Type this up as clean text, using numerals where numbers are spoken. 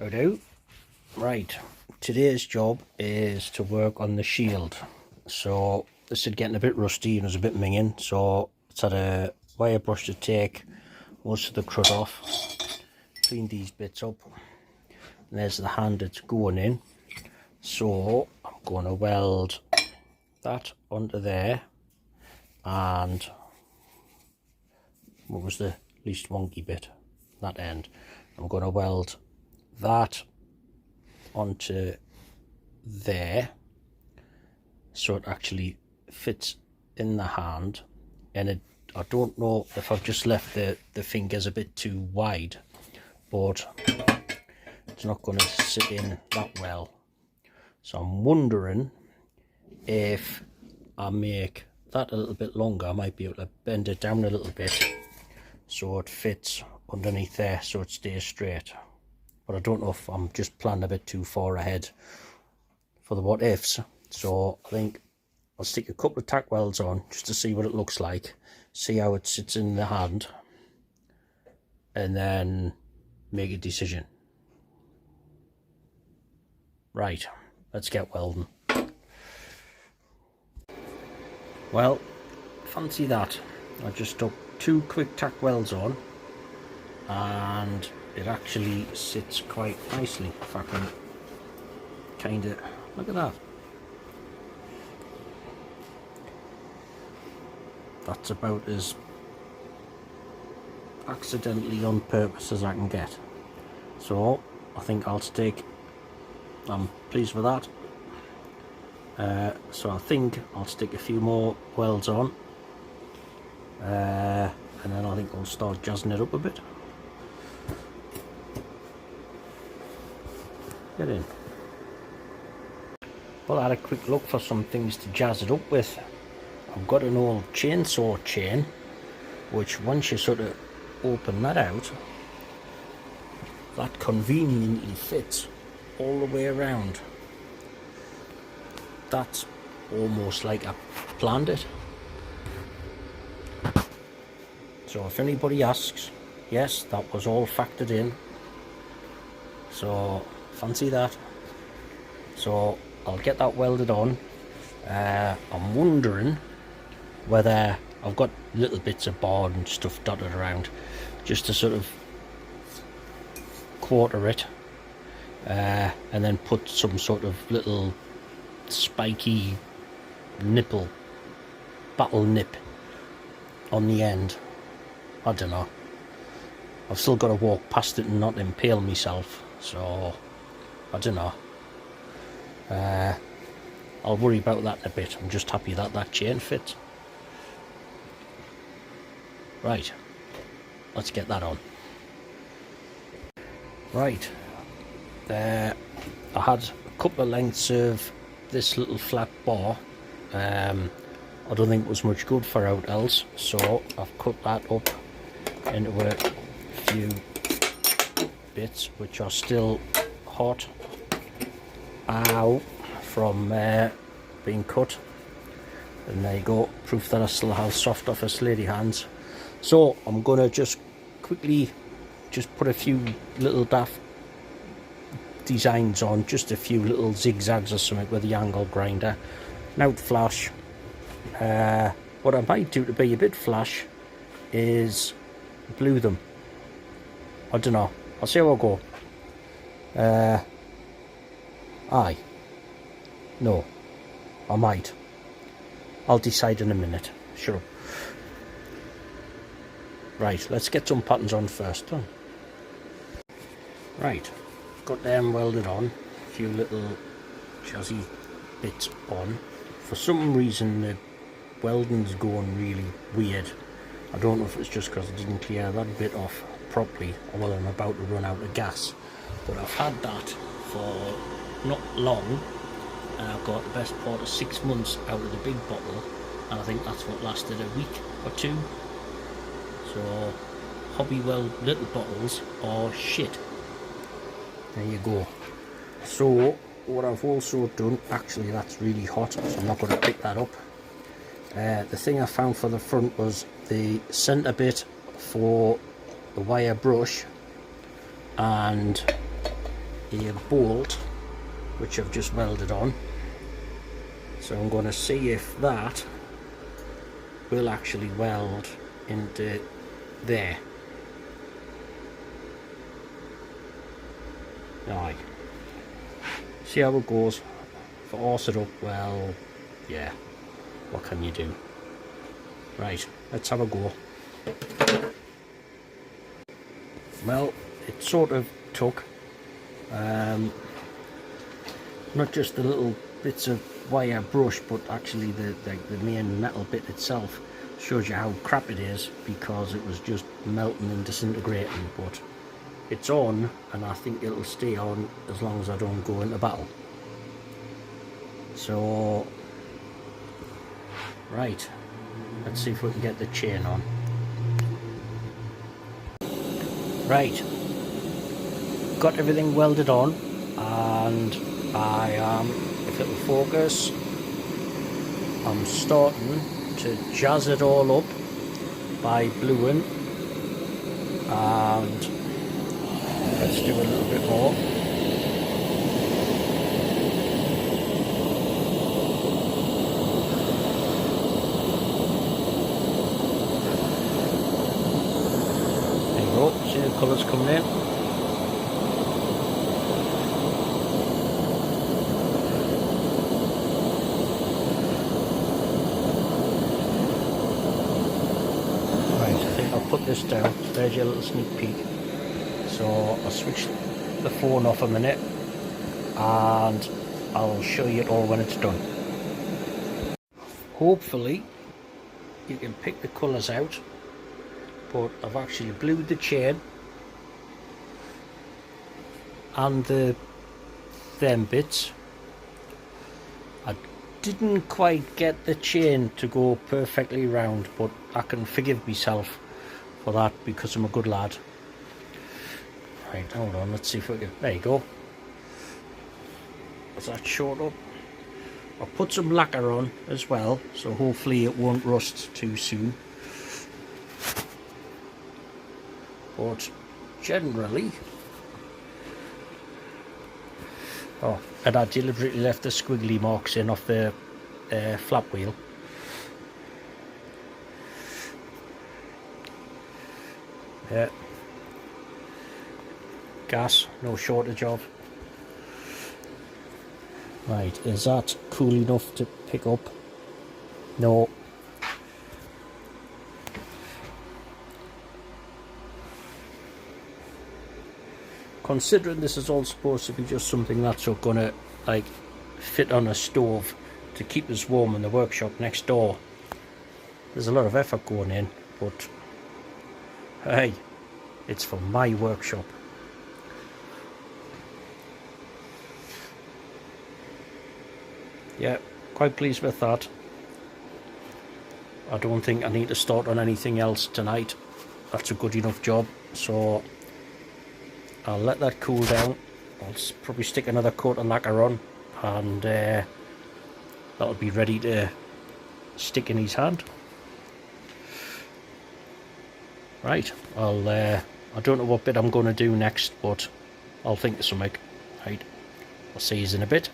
Righto. Right, today's job is to work on the shield. So this is getting a bit rusty and it's a bit minging, so it's had a wire brush to take most of the crud off, clean these bits up, and there's the hand it's going in. So I'm going to weld that onto there, and what was the least wonky bit? That end. I'm going to weld that onto there so it actually fits in the hand, and I don't know if I've just left the fingers a bit too wide, but it's not going to sit in that well. So I'm wondering if I make that a little bit longer, I might be able to bend it down a little bit so it fits underneath there so it stays straight. But I don't know if I'm just planning a bit too far ahead for the what ifs. So I think I'll stick a couple of tack welds on just to see what it looks like, see how it sits in the hand, and then make a decision. Right, let's get welding. Well, fancy that. I just stuck 2 quick tack welds on and it actually sits quite nicely. If I can kind of look at that. That's about as accidentally on purpose as I can get. So I think I'll stick. I'm pleased with that. So I think I'll stick a few more welds on, and then I think I'll start jazzing it up a bit. Get in. Well, I had a quick look for some things to jazz it up with. I've got an old chainsaw chain, which once you sort of open that out, that conveniently fits all the way around. That's almost like I planned it. So if anybody asks, yes, that was all factored in. So fancy that. So I'll get that welded on. I'm wondering whether I've got little bits of board and stuff dotted around just to sort of quarter it, and then put some sort of little spiky nipple, battle nip on the end. I don't know. I've still got to walk past it and not impale myself, so I don't know. I'll worry about that in a bit. I'm just happy that that chain fits. Right, let's get that on. Right, I had a couple of lengths of this little flat bar. I don't think it was much good for out else, so I've cut that up into a few bits which are still hot from being cut, and there you go, proof that I still have soft office lady hands. So I'm gonna just quickly put a few little daft designs on, just a few little zigzags or something with the angle grinder. Now flash. What I might do to be a bit flash is glue them. I don't know. I'll see how I go. No, I might. I'll decide in a minute. Sure. Right, let's get some patterns on first. Right, got them welded on. A few little jazzy bits on. For some reason the welding's going really weird. I don't know if it's just because I didn't clear that bit off properly or whether I'm about to run out of gas. But I've had that for not long, and I've got the best part of 6 months out of the big bottle, and I think that's what lasted a week or 2. So hobbyweld little bottles are shit. There you go. So what I've also done, actually that's really hot, so I'm not going to pick that up. The thing I found for the front was the centre bit for the wire brush and a bolt which I've just welded on, so I'm going to see if that will actually weld into there. Aye. See how it goes. If I horse it up, well, yeah, what can you do? Right, let's have a go. Well, it sort of took, not just the little bits of wire brush, but actually the main metal bit itself. Shows you how crap it is, because it was just melting and disintegrating. But it's on, and I think it'll stay on as long as I don't go into battle. So, right, let's see if we can get the chain on. Right, got everything welded on, and I am, if it'll focus, I'm starting to jazz it all up by bluing, and let's do a little bit more. There you go, see the colours coming in. Put this down. There's your little sneak peek. So I'll switch the phone off a minute and I'll show you it all when it's done. Hopefully you can pick the colours out, but I've actually blued the chain and them bits. I didn't quite get the chain to go perfectly round, but I can forgive myself for that because I'm a good lad. Right, hold on, let's see if we can. There you go. Is that short up? I'll put some lacquer on as well, so hopefully it won't rust too soon. But generally, oh, and I deliberately left the squiggly marks in off the flap wheel. Yeah, gas, no shortage of. Right, is that cool enough to pick up? No. Considering this is all supposed to be just something that's gonna like fit on a stove to keep us warm in the workshop next door, there's a lot of effort going in, but hey, it's for my workshop. Yeah, quite pleased with that. I don't think I need to start on anything else tonight. That's a good enough job, so I'll let that cool down. I'll probably stick another coat of lacquer on, and that'll be ready to stick in his hand. Right, I don't know what bit I'm going to do next, but I'll think of something. Right, I'll see you in a bit.